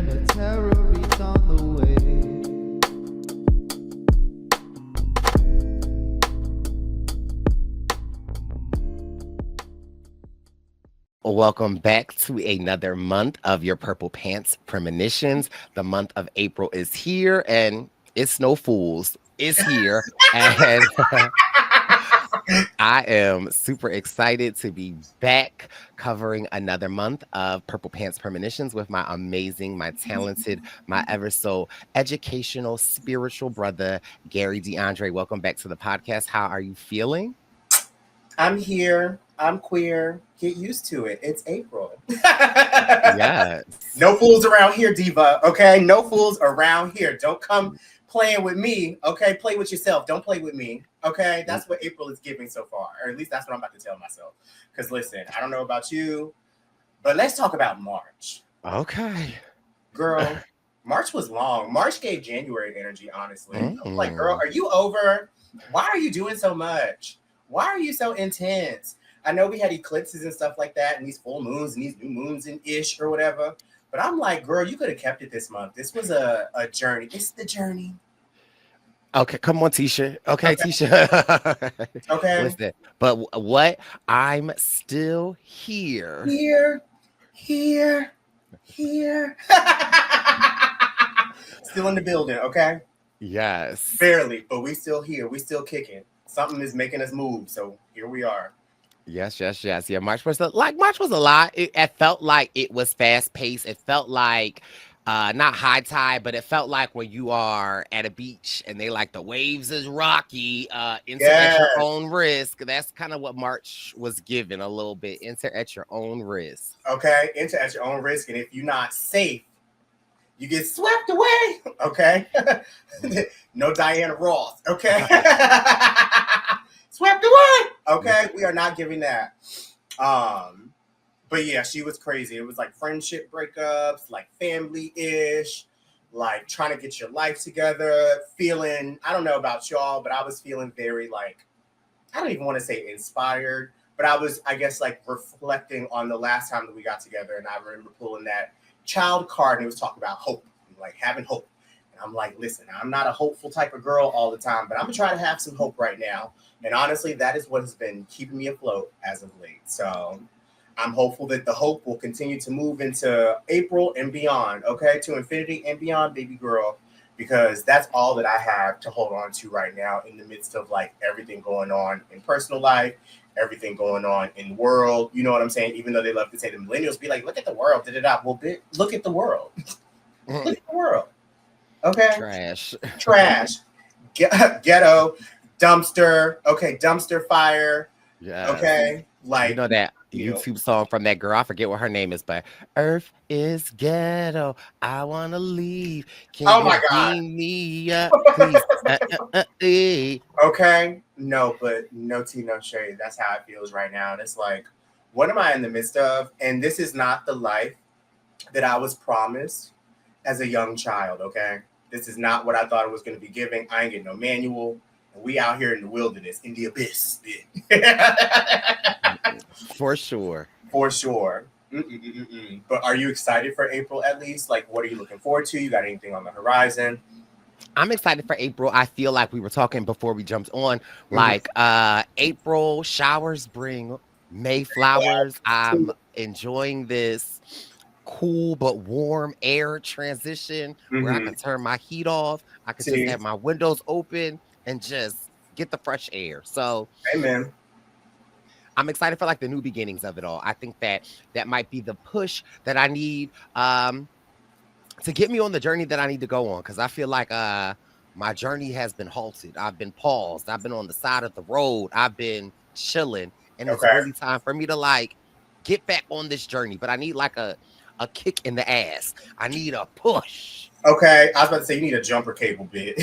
and a terror reach on the way. Welcome back to another month of your Purple Pants Premonitions. The month of April is here, and it's no fools. It's here, and I am super excited to be back covering another month of Purple Pants Premonitions with my amazing, my talented, my ever so educational, spiritual brother, Gary DeAndre. Welcome back to the podcast. How are you feeling? I'm here. I'm queer. Get used to it. It's April. Yes. No fools around here, diva. Okay? No fools around here. Don't come playing with me. Okay? Play with yourself. Don't play with me. Okay? That's what April is giving so far. Or at least that's what I'm about to tell myself. Because listen, I don't know about you, but let's talk about March. Okay. Girl, March was long. March gave January energy, honestly. I was like, girl, are you over? Why are you doing so much? Why are you so intense? I know we had eclipses and stuff like that, and these full moons and these new moons and ish or whatever. But I'm like, girl, you could have kept it this month. This was a journey. It's the journey. Okay, come on, Tisha. Okay, Tisha. Okay. Listen, but what? I'm still here. Here. Still in the building, okay? Yes. Barely, but we still here. We still kicking. Something is making us move, so here we are. Yes. Yeah, March was a lot. It felt like it was fast paced. It felt like not high tide, but it felt like when you are at a beach and they like the waves is rocky, enter at your own risk. That's kind of what March was given a little bit. Enter at your own risk. Okay, enter at your own risk, and if you're not safe, you get swept away. Okay, no Diana Ross. Okay. Swept away. Okay, we are not giving that. But yeah, she was crazy. It was like friendship breakups, like family-ish, like trying to get your life together, feeling, I don't know about y'all, but I was feeling very like, I don't even want to say inspired, but I guess like reflecting on the last time that we got together, and I remember pulling that child card and it was talking about hope, like having hope. And I'm like, listen, I'm not a hopeful type of girl all the time, but I'm gonna try to have some hope right now. And honestly, that is what has been keeping me afloat as of late. So I'm hopeful that the hope will continue to move into April and beyond, okay? To infinity and beyond, baby girl, because that's all that I have to hold on to right now in the midst of like everything going on in personal life, everything going on in the world. You know what I'm saying? Even though they love to say the millennials be like, look at the world, Well, look at the world. Look at the world. Okay? Trash. Ghetto. Dumpster. Okay, dumpster fire. Yeah. Okay. Like, you know that YouTube song from that girl, I forget what her name is, but Earth is ghetto. I wanna leave. Can you beam me up, please? Okay. No, but no tea, no shade. That's how it feels right now. And it's like, what am I in the midst of? And this is not the life that I was promised as a young child, okay? This is not what I thought it was going to be giving. I ain't getting no manual. And we out here in the wilderness, in the abyss. For sure. But are you excited for April at least? Like, what are you looking forward to? You got anything on the horizon? I'm excited for April. I feel like we were talking before we jumped on. Like April showers bring May flowers. I'm enjoying this cool but warm air transition where I can turn my heat off. I can just have my windows open and just get the fresh air. So amen. I'm excited for like the new beginnings of it all. I think that might be the push that I need to get me on the journey that I need to go on, because I feel like my journey has been halted. I've been paused. I've been on the side of the road. I've been chilling, and it's really time for me to like get back on this journey. But I need like a kick in the ass. I need a push. Okay, I was about to say you need a jumper cable bit.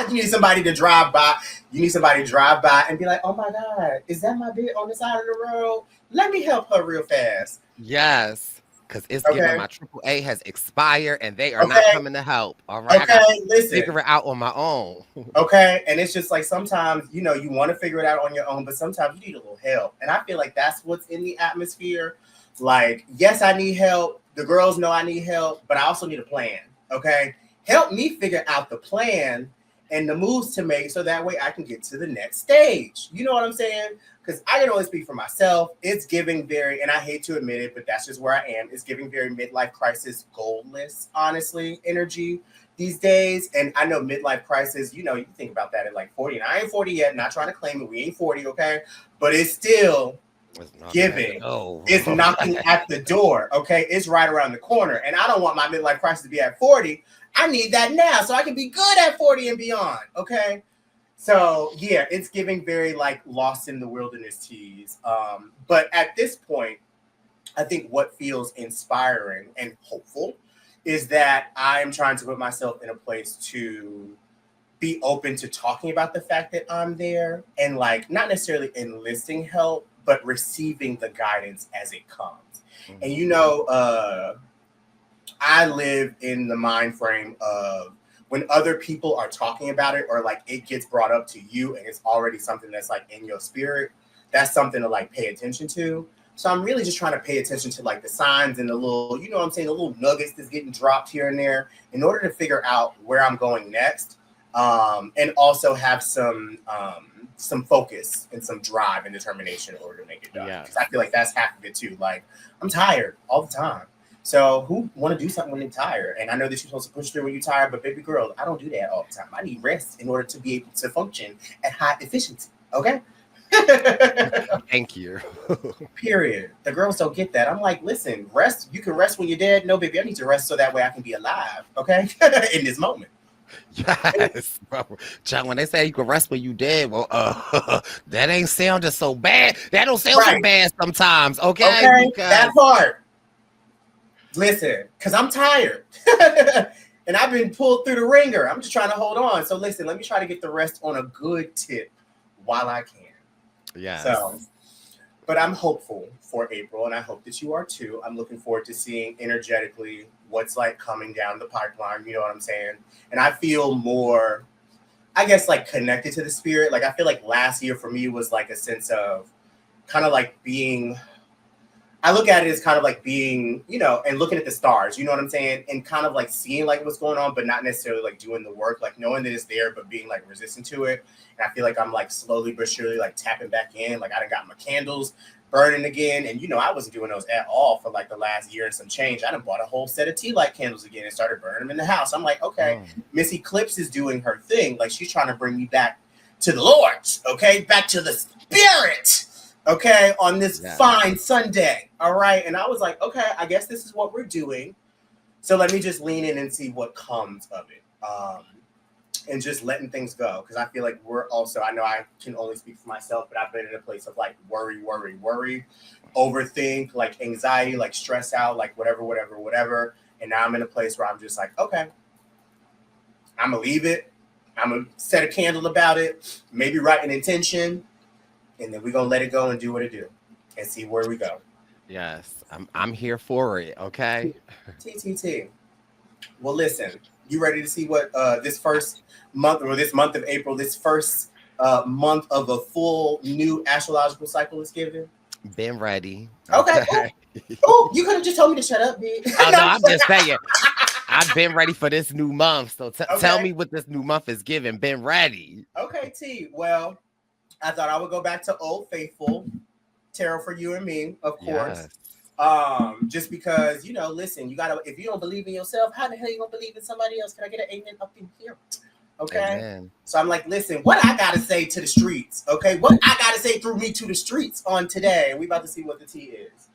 You need somebody to drive by. You need somebody to drive by and be like, "Oh my God, is that my bit on the side of the road? Let me help her real fast." Yes, because it's given my AAA has expired and they are not coming to help. All right, okay, listen, figure it out on my own. Okay, and it's just like sometimes you want to figure it out on your own, but sometimes you need a little help, and I feel like that's what's in the atmosphere. Like, yes, I need help. The girls know I need help, but I also need a plan. Okay. Help me figure out the plan and the moves to make so that way I can get to the next stage. You know what I'm saying? Because I can only speak for myself. It's giving very, and I hate to admit it, but that's just where I am. It's giving very midlife crisis, goalless, honestly, energy these days. And I know midlife crisis, you know, you think about that at like 40. And I ain't 40 yet, not trying to claim it. We ain't 40, okay? But it's still giving. It's knocking at the door, okay? It's right around the corner. And I don't want my midlife crisis to be at 40. I need that now so I can be good at 40 and beyond, okay? So, yeah, it's giving very, like, lost in the wilderness tease. But at this point, I think what feels inspiring and hopeful is that I'm trying to put myself in a place to be open to talking about the fact that I'm there and, like, not necessarily enlisting help, but receiving the guidance as it comes. Mm-hmm. And, you know, I live in the mind frame of when other people are talking about it or like it gets brought up to you and it's already something that's like in your spirit, that's something to like pay attention to. So I'm really just trying to pay attention to like the signs and the little, you know what I'm saying, the little nuggets that's getting dropped here and there in order to figure out where I'm going next. And also have some focus and some drive and determination in order to make it done. Because I feel like that's half of it too. Like I'm tired all the time. So who want to do something when they're tired? And I know that you're supposed to push through when you're tired, but baby girl, I don't do that all the time. I need rest in order to be able to function at high efficiency. Okay? Thank you. Period. The girls don't get that. I'm like, listen, rest. You can rest when you're dead. No, baby, I need to rest so that way I can be alive. Okay? In this moment. Yes, bro. John, when they say you can rest when you dead, well, that ain't sounding so bad. That don't sound so bad sometimes. Okay? Because that part. Listen, because I'm tired and I've been pulled through the ringer. I'm just trying to hold on. So listen, let me try to get the rest on a good tip while I can. Yeah. So, but I'm hopeful for April and I hope that you are too. I'm looking forward to seeing energetically what's like coming down the pipeline. You know what I'm saying? And I feel more, I guess, like connected to the spirit. Like I feel like last year for me was like a sense of kind of like being, I look at it as kind of like being, you know, and looking at the stars, you know what I'm saying? And kind of like seeing like what's going on, but not necessarily like doing the work, like knowing that it's there, but being like resistant to it. And I feel like I'm like slowly but surely like tapping back in. Like I done got my candles burning again. And, you know, I wasn't doing those at all for like the last year and some change. I done bought a whole set of tea light candles again and started burning them in the house. I'm like, okay, Miss Eclipse is doing her thing. Like she's trying to bring me back to the Lord, okay? Back to the spirit. Okay, on this fine Sunday. All right. And I was like, okay, I guess this is what we're doing. So let me just lean in and see what comes of it. And just letting things go. Because I feel like we're also, I know I can only speak for myself, but I've been in a place of like worry, overthink, like anxiety, like stress out, like whatever. And now I'm in a place where I'm just like, okay, I'm going to leave it. I'm going to set a candle about it, maybe write an intention. And then we're going to let it go and do what it do and see where we go. Yes, I'm here for it, okay? T. Well, listen, you ready to see what this first month or this month of April, this first month of a full new astrological cycle is giving? Been ready. Okay. Oh, you could have just told me to shut up, bitch. Oh, no, I'm just saying. I've been ready for this new month. So tell me what this new month is giving. Been ready. Okay, T. Well, I thought I would go back to Old Faithful, tarot for you and me, of course. Yes. Just because, you know, listen, you gotta, if you don't believe in yourself, how the hell you gonna believe in somebody else? Can I get an amen up in here? Okay. Amen. So I'm like, listen, what I gotta say to the streets, okay? What I gotta say through me to the streets on today. And we about to see what the tea is.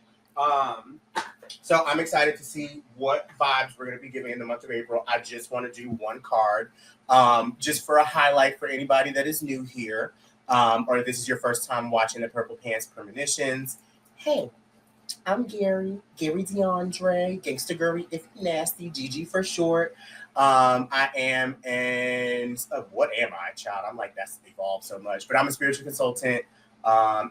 So I'm excited to see what vibes we're gonna be giving in the month of April. I just want to do one card, just for a highlight for anybody that is new here. Or this is your first time watching the Purple Pants Premonitions. Hey, I'm Gary DeAndre, Gangsta Gary if nasty, GG for short. I am what am I, child? I'm like, that's evolved so much. But I'm a spiritual consultant,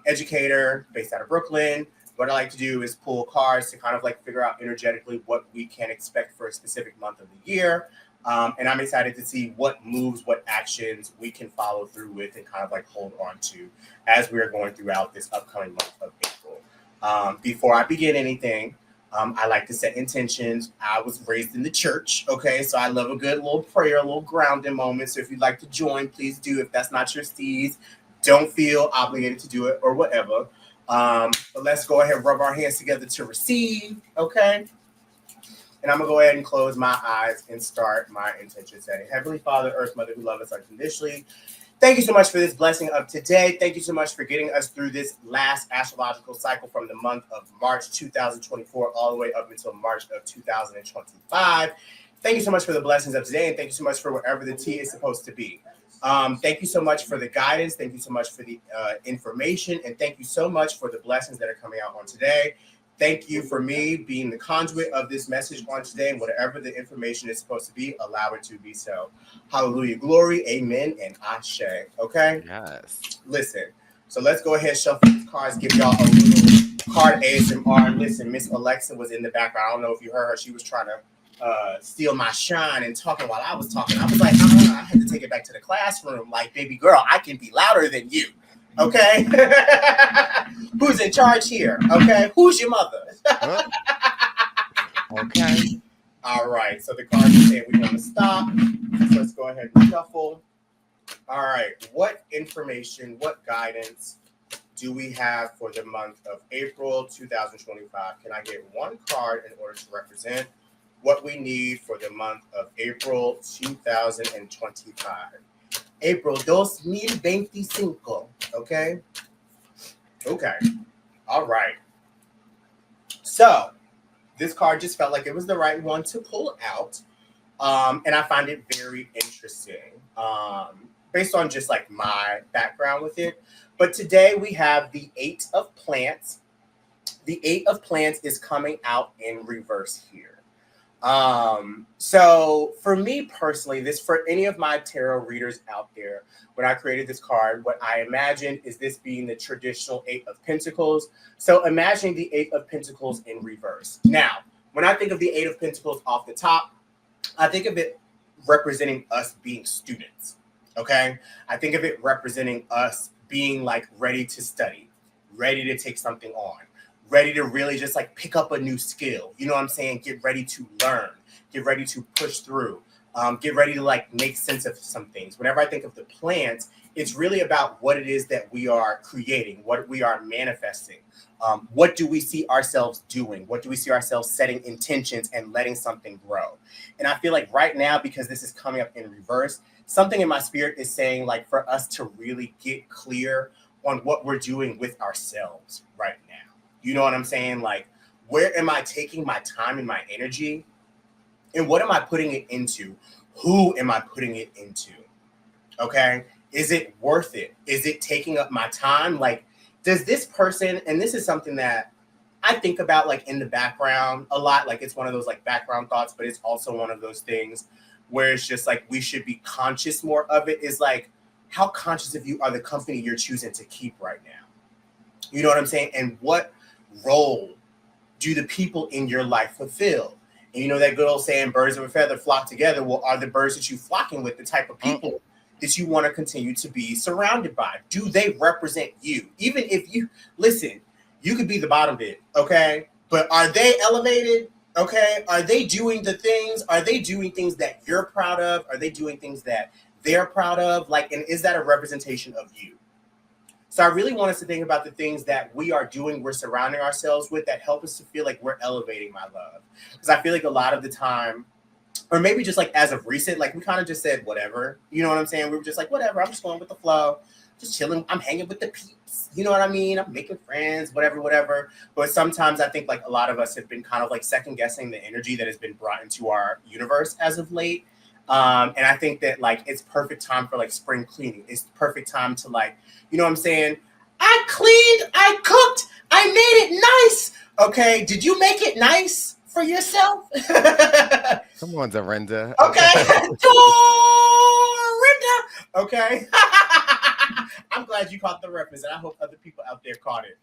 educator based out of Brooklyn. What I like to do is pull cards to kind of like figure out energetically what we can expect for a specific month of the year. And I'm excited to see what moves, what actions we can follow through with and kind of like hold on to as we are going throughout this upcoming month of April. Before I begin anything, I like to set intentions. I was raised in the church, okay? So I love a good little prayer, a little grounding moment. So if you'd like to join, please do. If that's not your steez, don't feel obligated to do it or whatever. But let's go ahead and rub our hands together to receive, okay? And I'm going to go ahead and close my eyes and start my intention setting. Heavenly Father, Earth Mother who love us unconditionally, thank you so much for this blessing of today. Thank you so much for getting us through this last astrological cycle from the month of March 2024 all the way up until March of 2025. Thank you so much for the blessings of today, and thank you so much for wherever the tea is supposed to be. Thank you so much for the guidance. Thank you so much for the information, and thank you so much for the blessings that are coming out on today. Thank you for me being the conduit of this message on today, and whatever the information is supposed to be, allow it to be so. Hallelujah, glory, amen, and ashe. Okay? Yes. Listen, so let's go ahead, shuffle these cards, give y'all a little card ASMR. Listen, Miss Alexa was in the background. I don't know if you heard her. She was trying to steal my shine and talking while I was talking. I was like, I had to take it back to the classroom. Like, baby girl, I can be louder than you. Okay? Who's in charge here? Okay? Who's your mother? Okay. All right. So the cards are saying we want to stop. So let's go ahead and shuffle. All right. What information, what guidance do we have for the month of April 2025? Can I get one card in order to represent what we need for the month of April 2025? April 2025. Okay? Okay. All right. So this card just felt like it was the right one to pull out. And I find it very interesting based on just like my background with it. But today we have the Eight of Plants. The Eight of Plants is coming out in reverse here. So for me personally, this for any of my tarot readers out there, when I created this card, what I imagined is this being the traditional Eight of Pentacles. So imagining the Eight of Pentacles in reverse. Now, when I think of the Eight of Pentacles off the top, I think of it representing us being students. Okay. I think of it representing us being like ready to study, ready to take something on, ready to really just like pick up a new skill. You know what I'm saying? Get ready to learn, get ready to push through, get ready to like make sense of some things. Whenever I think of the plants, it's really about what it is that we are creating, what we are manifesting. What do we see ourselves doing? What do we see ourselves setting intentions and letting something grow? And I feel like right now, because this is coming up in reverse, something in my spirit is saying like for us to really get clear on what we're doing with ourselves right now. You know what I'm saying? Like, where am I taking my time and my energy? And what am I putting it into? Who am I putting it into? Okay? Is it worth it? Is it taking up my time? Like, does this person, and this is something that I think about like in the background a lot, like it's one of those like background thoughts, but it's also one of those things where it's just like we should be conscious more of it, is like, how conscious of you are the company you're choosing to keep right now? You know what I'm saying? And what role do the people in your life fulfill? And you know that good old saying, birds of a feather flock together. Well, are the birds that you flocking with the type of people that you want to continue to be surrounded by? Do they represent you? Even if you, listen, you could be the bottom bit, okay? But are they elevated? Okay? Are they doing the things? Are they doing things that you're proud of? Are they doing things that they're proud of? Like, and is that a representation of you? So I really want us to think about the things that we are doing, we're surrounding ourselves with, that help us to feel like we're elevating my love. Because I feel like a lot of the time, or maybe just like as of recent, like we kind of just said whatever. You know what I'm saying? We were just like, whatever, I'm just going with the flow, just chilling. I'm hanging with the peeps. You know what I mean? I'm making friends, whatever. But sometimes I think like a lot of us have been kind of like second guessing the energy that has been brought into our universe as of late. And I think that like it's perfect time for like spring cleaning. It's perfect time to like, you know what I'm saying? I cleaned, I cooked, I made it nice. Okay, did you make it nice for yourself? Come on, Dorinda. Okay, Dorinda. Okay. I'm glad you caught the reference, and I hope other people out there caught it.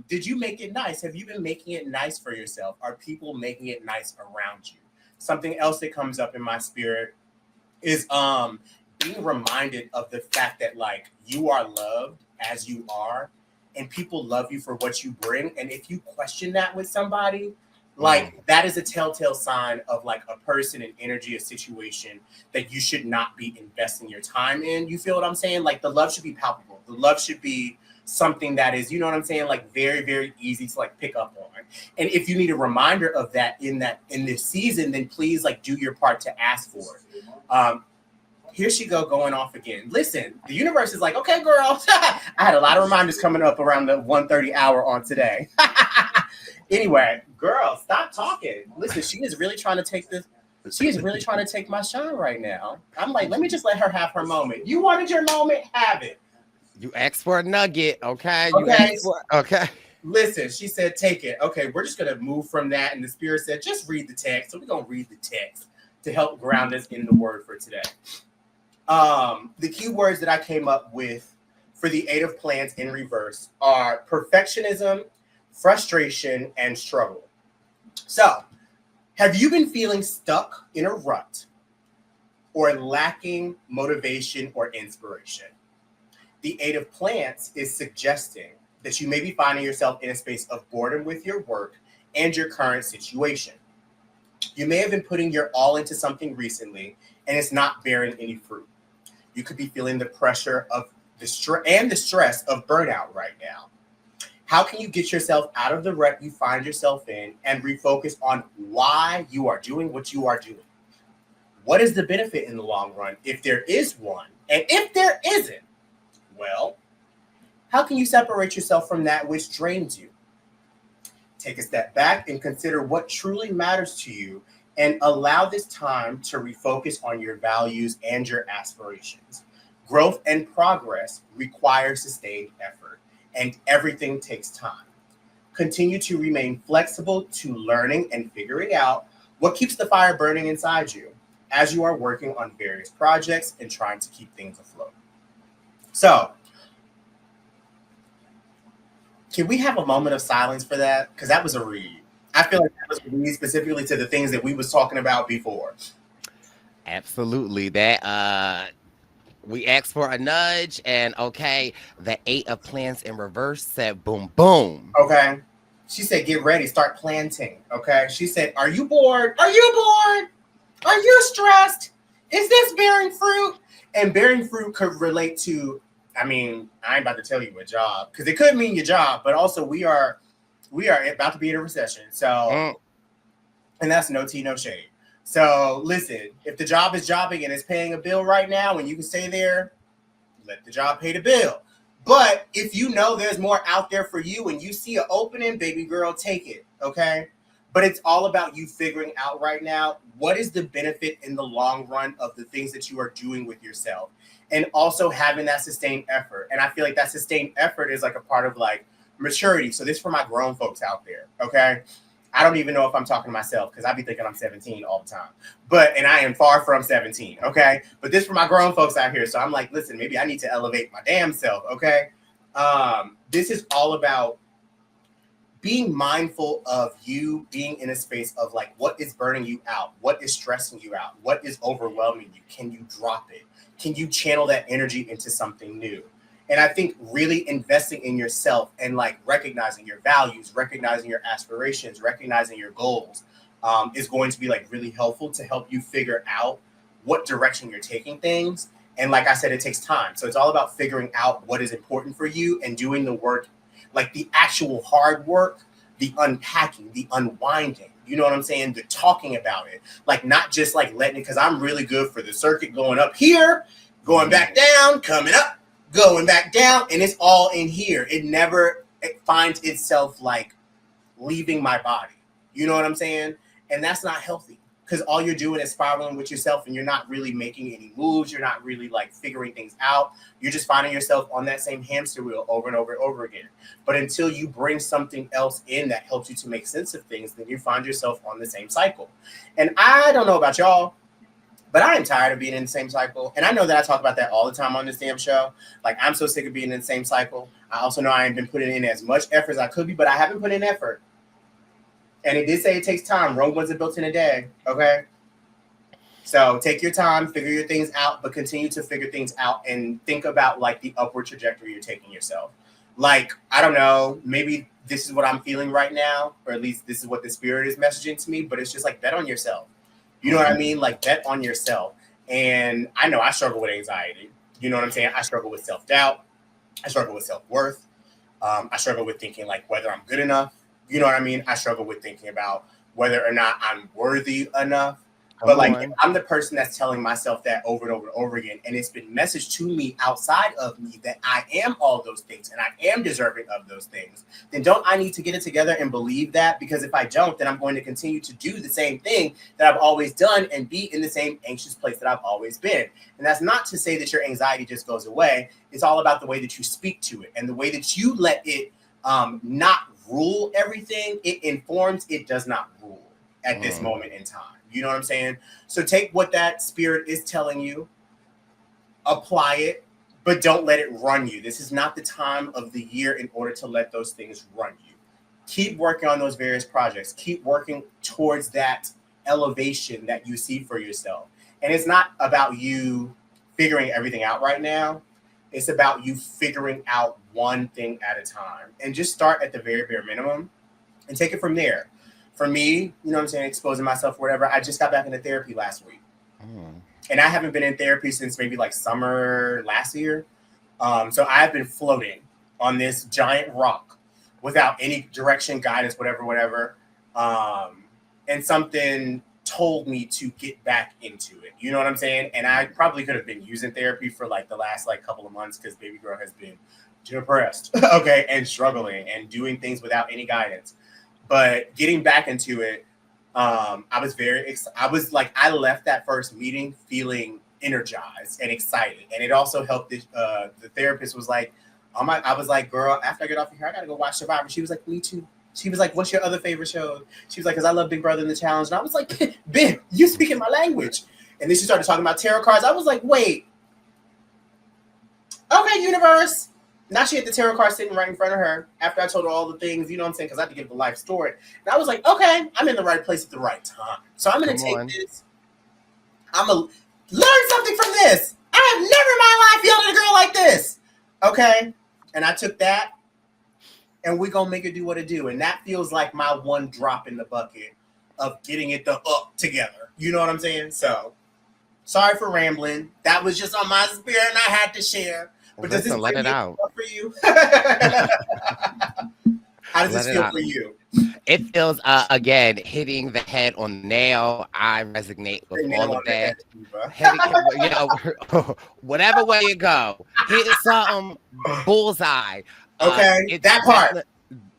Did you make it nice? Have you been making it nice for yourself? Are people making it nice around you? Something else that comes up in my spirit is being reminded of the fact that like you are loved as you are, and people love you for what you bring. And if you question that with somebody, like that is a telltale sign of like a person, an energy, a situation that you should not be investing your time in. You feel what I'm saying? Like the love should be palpable. The love should be something that is, you know what I'm saying? Like very, very easy to like pick up on. And if you need a reminder of that in this season, then please like do your part to ask for it. Here she going off again. Listen, the universe is like, okay, girl. I had a lot of reminders coming up around the 1:30 hour on today. Anyway, girl, stop talking. Listen, she is really trying to take this. She is really trying to take my shine right now. I'm like, let me just let her have her moment. You wanted your moment, have it. You asked for a nugget, okay? Okay. Listen, she said, take it. Okay, we're just going to move from that. And the spirit said, just read the text. So we're going to read the text to help ground us in the word for today. The key words that I came up with for the 8 of Plants in reverse are perfectionism, frustration, and struggle. So, have you been feeling stuck in a rut or lacking motivation or inspiration? The 8 of Plants is suggesting that you may be finding yourself in a space of boredom with your work and your current situation. You may have been putting your all into something recently and it's not bearing any fruit. You could be feeling the pressure of the stress of burnout right now. How can you get yourself out of the rut you find yourself in and refocus on why you are doing what you are doing? What is the benefit in the long run, if there is one? And if there isn't, well, how can you separate yourself from that which drains you? Take a step back and consider what truly matters to you and allow this time to refocus on your values and your aspirations. Growth and progress require sustained effort, and everything takes time. Continue to remain flexible to learning and figuring out what keeps the fire burning inside you as you are working on various projects and trying to keep things afloat. So, can we have a moment of silence for that? Because that was a read. I feel like that was a read specifically to the things that we was talking about before. Absolutely. That we asked for a nudge, and okay, the 8 of Plants in reverse said boom, boom. Okay. She said, get ready, start planting. Okay. She said, are you bored? Are you bored? Are you stressed? Is this bearing fruit? And bearing fruit could relate to, I mean, I ain't about to tell you a job because it could mean your job, but also we are about to be in a recession. So, and that's no tea, no shade. So listen, if the job is jobbing and it's paying a bill right now and you can stay there, let the job pay the bill. But if you know there's more out there for you and you see an opening, baby girl, take it, okay? But it's all about you figuring out right now, what is the benefit in the long run of the things that you are doing with yourself? And also having that sustained effort. And I feel like that sustained effort is like a part of like maturity. So this is for my grown folks out there, okay? I don't even know if I'm talking to myself because I be thinking I'm 17 all the time. And I am far from 17, okay? But this is for my grown folks out here. So I'm like, listen, maybe I need to elevate my damn self, okay? This is all about being mindful of you being in a space of like, what is burning you out? What is stressing you out? What is overwhelming you? Can you drop it? Can you channel that energy into something new? And I think really investing in yourself and like recognizing your values, recognizing your aspirations, recognizing your goals is going to be like really helpful to help you figure out what direction you're taking things. And like I said, it takes time. So it's all about figuring out what is important for you and doing the work, like the actual hard work, the unpacking, the unwinding. You know what I'm saying? The talking about it, like not just like letting it, because I'm really good for the circuit going up here, going back down, coming up, going back down, and it's all in here. It finds itself like leaving my body. You know what I'm saying? And that's not healthy because all you're doing is spiraling with yourself and you're not really making any moves. You're not really like figuring things out. You're just finding yourself on that same hamster wheel over and over and over again. But until you bring something else in that helps you to make sense of things, then you find yourself on the same cycle. And I don't know about y'all, but I am tired of being in the same cycle. And I know that I talk about that all the time on this damn show. Like, I'm so sick of being in the same cycle. I also know I ain't been putting in as much effort as I could be, but I haven't put in effort. And it did say it takes time. Rome wasn't built in a day, okay? So take your time, figure your things out, but continue to figure things out and think about, like, the upward trajectory you're taking yourself. Like, I don't know, maybe this is what I'm feeling right now, or at least this is what the spirit is messaging to me, but it's just like, bet on yourself. You know what I mean? Like, bet on yourself. And I know I struggle with anxiety. You know what I'm saying? I struggle with self-doubt. I struggle with self-worth. I struggle with thinking like whether I'm good enough. You know what I mean? I struggle with thinking about whether or not I'm worthy enough. But like, if I'm the person that's telling myself that over and over and over again, and it's been messaged to me outside of me that I am all those things and I am deserving of those things, then don't I need to get it together and believe that? Because if I don't, then I'm going to continue to do the same thing that I've always done and be in the same anxious place that I've always been. And that's not to say that your anxiety just goes away. It's all about the way that you speak to it and the way that you let it not rule everything. It informs, it does not rule at this moment in time. You know what I'm saying? So take what that spirit is telling you, apply it, but don't let it run you. This is not the time of the year in order to let those things run you. Keep working on those various projects. Keep working towards that elevation that you see for yourself. And it's not about you figuring everything out right now. It's about you figuring out one thing at a time. And just start at the very bare minimum and take it from there. For me, you know what I'm saying, exposing myself or whatever, I just got back into therapy last week. And I haven't been in therapy since maybe like summer last year. So I've been floating on this giant rock without any direction, guidance, whatever. And something told me to get back into it. You know what I'm saying? And I probably could have been using therapy for like the last like couple of months because baby girl has been depressed, okay, and struggling and doing things without any guidance. But getting back into it, I was like, I left that first meeting feeling energized and excited. And it also helped. The therapist was like, I was like, girl, after I get off of here, I got to go watch Survivor. She was like, me too. She was like, what's your other favorite show? She was like, because I love Big Brother and the Challenge. And I was like, Ben, you speaking my language. And then she started talking about tarot cards. I was like, wait. Okay, universe. Now she had the tarot card sitting right in front of her after I told her all the things, you know what I'm saying? Because I had to give the life story. And I was like, okay, I'm in the right place at the right time. So I'm going to take this. I'm going to learn something from this. I have never in my life yelled at a girl like this. Okay? And I took that, and we're going to make it do what it do. And that feels like my one drop in the bucket of getting it up together. You know what I'm saying? So, sorry for rambling. That was just on my spirit, and I had to share. But does this let it out for you? How does this feel for you? It feels, again, hitting the head on the nail. I resonate with all of that. Whatever way you go, hit something bullseye. Okay, that part.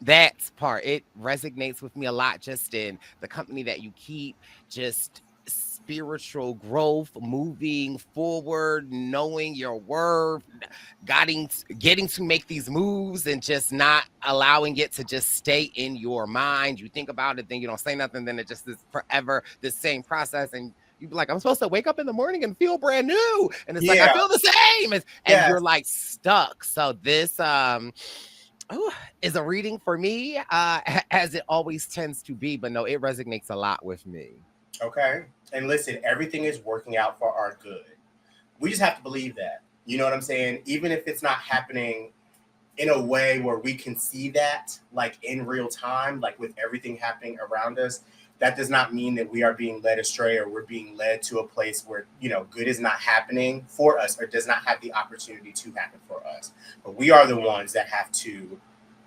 That part. It resonates with me a lot, just in the company that you keep, just spiritual growth, moving forward, knowing your worth, getting to make these moves and just not allowing it to just stay in your mind. You think about it, then you don't say nothing, then it just is forever the same process. And you'd be like, I'm supposed to wake up in the morning and feel brand new. And it's like, I feel the same. And you're like stuck. So this is a reading for me, as it always tends to be. But no, it resonates a lot with me. Okay. And listen, everything is working out for our good. We just have to believe that. You know what I'm saying? Even if it's not happening in a way where we can see that, like in real time, like with everything happening around us, that does not mean that we are being led astray or we're being led to a place where, you know, good is not happening for us or does not have the opportunity to happen for us. But we are the ones that have to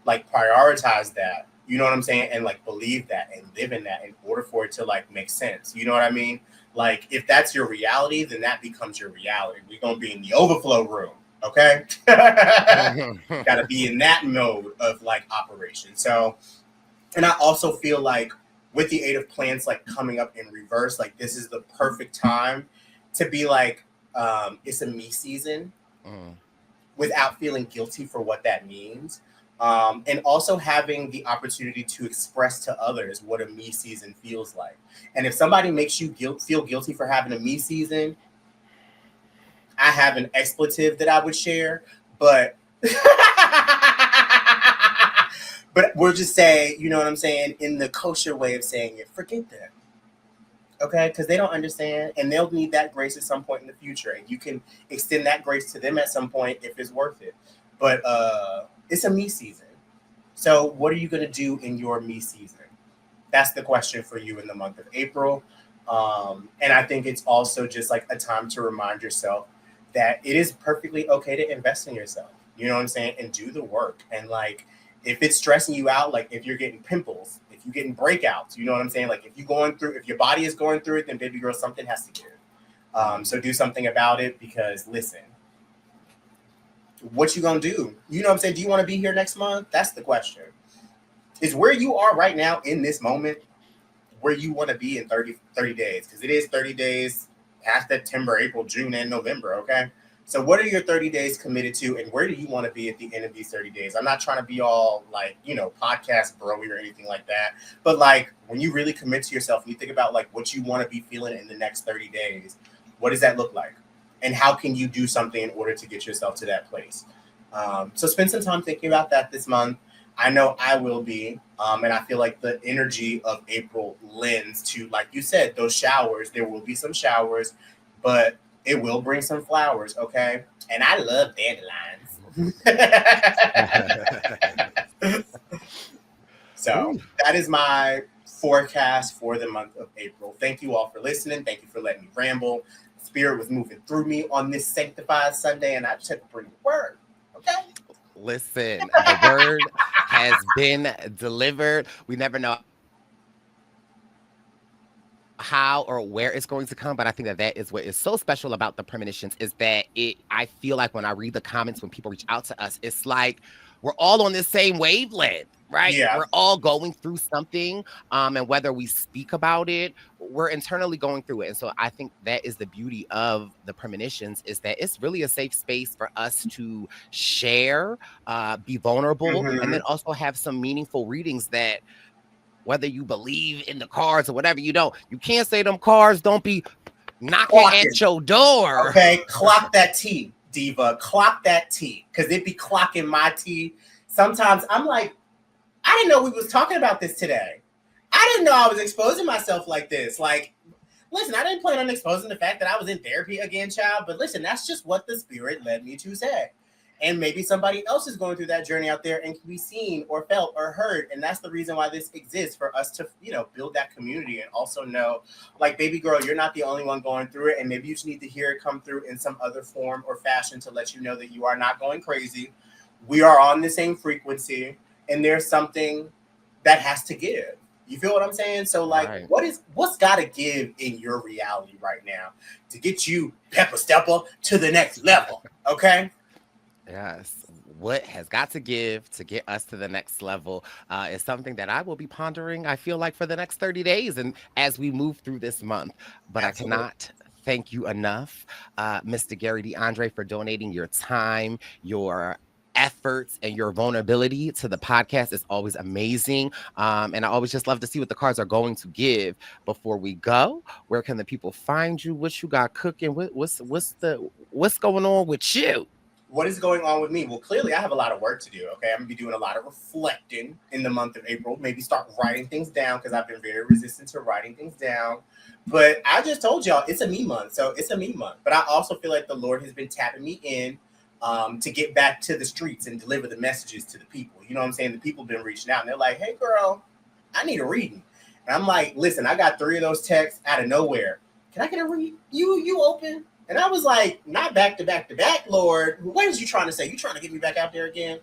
like prioritize that. You know what I'm saying? And like believe that and live in that in order for it to like make sense. You know what I mean? Like if that's your reality, then that becomes your reality. We're going to be in the overflow room. Okay. Got to be in that mode of like operation. So, and I also feel like with the 8 of Plants, like coming up in reverse, like this is the perfect time to be like, it's a me season without feeling guilty for what that means. And also having the opportunity to express to others what a me season feels like. And if somebody makes you feel guilty for having a me season, I have an expletive that I would share, but but we'll just say, you know what I'm saying, in the kosher way of saying it, forget them. Okay, because they don't understand and they'll need that grace at some point in the future. And you can extend that grace to them at some point if it's worth it. But it's a me season. So what are you going to do in your me season? That's the question for you in the month of April. And I think it's also just like a time to remind yourself that it is perfectly okay to invest in yourself. You know what I'm saying? And do the work. And like, if it's stressing you out, like if you're getting pimples, if you're getting breakouts, you know what I'm saying? Like if your body is going through it, then baby girl, something has to give. So do something about it, because listen, what you gonna do? You know what I'm saying? Do you want to be here next month? That's the question. Is where you are right now in this moment where you want to be in 30 days? Because it is 30 days past September, April, June, and November, okay? So what are your 30 days committed to, and where do you want to be at the end of these 30 days? I'm not trying to be all like, podcast broy or anything like that. But like, when you really commit to yourself and you think about like what you want to be feeling in the next 30 days, what does that look like? And how can you do something in order to get yourself to that place? So spend some time thinking about that this month. I know I will be. And I feel like the energy of April lends to, like you said, those showers. There will be some showers, but it will bring some flowers, okay? And I love dandelions. So that is my forecast for the month of April. Thank you all for listening. Thank you for letting me ramble. Spirit was moving through me on this sanctified Sunday, and I just had to bring the word, okay? Listen, the word has been delivered. We never know how or where it's going to come, but I think that is what is so special about the Premonitions, is that I feel like when I read the comments, when people reach out to us, it's like we're all on this same wavelength, right? Yeah. We're all going through something, and whether we speak about it, we're internally going through it. And so I think that is the beauty of the Premonitions, is that it's really a safe space for us to share, be vulnerable, and then also have some meaningful readings that, whether you believe in the cards or whatever, you can't say them cards don't be knocking at your door. Okay, clock that T, diva. Clock that T, because it be clocking my T. Sometimes I'm like, I didn't know we was talking about this today. I didn't know I was exposing myself like this. Like, listen, I didn't plan on exposing the fact that I was in therapy again, child. But listen, that's just what the spirit led me to say. And maybe somebody else is going through that journey out there and can be seen or felt or heard. And that's the reason why this exists, for us to, build that community and also know, like, baby girl, you're not the only one going through it. And maybe you just need to hear it come through in some other form or fashion to let you know that you are not going crazy. We are on the same frequency, and there's something that has to give. You feel what I'm saying? So like, right. What's got to give in your reality right now to get you pepper stepper to the next level? Okay. Yes. What has got to give to get us to the next level is something that I will be pondering, I feel like, for the next 30 days and as we move through this month. But absolutely. I cannot thank you enough, Mr. Gary DeAndre, for donating your time, your efforts, and your vulnerability to the podcast. Is always amazing. And I always just love to see what the cards are going to give. Before we go, where can the people find you? What you got cooking? What's going on with you? What is going on with me? Well, clearly I have a lot of work to do. Okay. I'm gonna be doing a lot of reflecting in the month of April. Maybe start writing things down, because I've been very resistant to writing things down. But I just told y'all it's a me month. So it's a me month. But I also feel like the Lord has been tapping me in to get back to the streets and deliver the messages to the people. You know what I'm saying? The people have been reaching out and they're like, hey girl, I need a reading. And I'm like, listen, I got 3 of those texts out of nowhere. Can I get a read? You open? And I was like, not back to back to back, Lord. What is you trying to say? You trying to get me back out there again?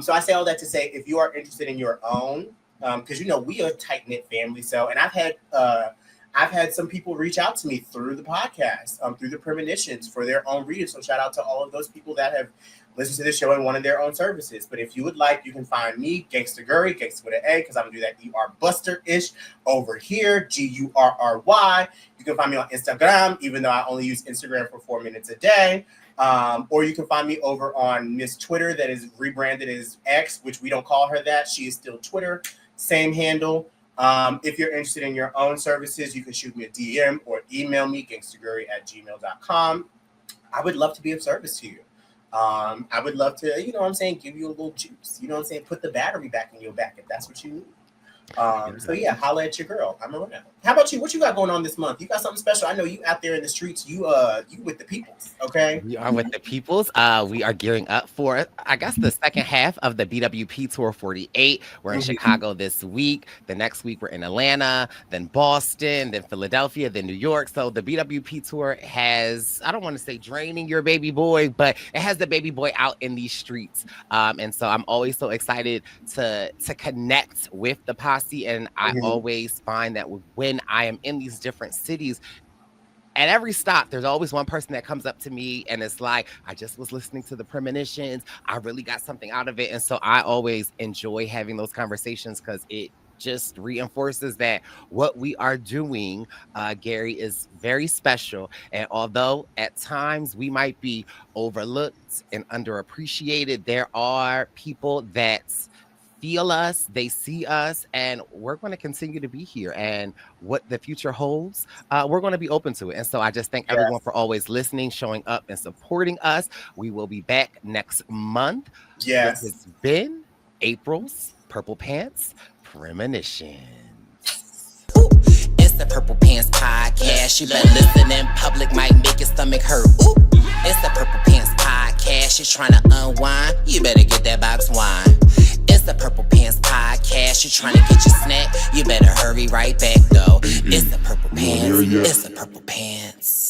So I say all that to say, if you are interested in your own, because we are a tight knit family. So, and I've had some people reach out to me through the podcast, through the Premonitions, for their own readings. So shout out to all of those people that have listened to the show and wanted their own services. But if you would like, you can find me, Gangsta Gurry, Gangsta with an A, because I'm gonna do that ER Buster-ish over here, GURRY. You can find me on Instagram, even though I only use Instagram for 4 minutes a day. Or you can find me over on Miss Twitter, that is rebranded as X, which we don't call her that. She is still Twitter, same handle. If you're interested in your own services, you can shoot me a DM or email me, gangstagurry@gmail.com. I would love to be of service to you. I would love to, give you a little juice. Put the battery back in your back if that's what you need. So yeah, holla at your girl. I'm around. How about you? What you got going on this month? You got something special? I know you out there in the streets. You with the peoples, okay? We are with the peoples. We are gearing up for, I guess, the second half of the BWP Tour 48. We're in Mhm. Chicago this week. The next week, we're in Atlanta, then Boston, then Philadelphia, then New York. So the BWP Tour has, I don't want to say draining your baby boy, but it has the baby boy out in these streets. And so I'm always so excited to connect with the posse. And I Mhm. always find that when I am in these different cities, at every stop, there's always one person that comes up to me and it's like, I just was listening to the Premonitions. I really got something out of it. And so I always enjoy having those conversations because it just reinforces that what we are doing, Gary, is very special. And although at times we might be overlooked and underappreciated, there are people that feel us, they see us, and we're going to continue to be here. And what the future holds, we're going to be open to it. And so I just thank everyone for always listening, showing up, and supporting us. We will be back next month. Yes. This has been April's Purple Pants Premonitions. It's the Purple Pants Podcast. You better listen in public, might make your stomach hurt. Ooh. It's the Purple Pants Podcast. You're trying to unwind, you better get that box wine. It's the Purple Pants Podcast. You're trying to get your snack, you better hurry right back though. It's the Purple Pants. It's the Purple Pants.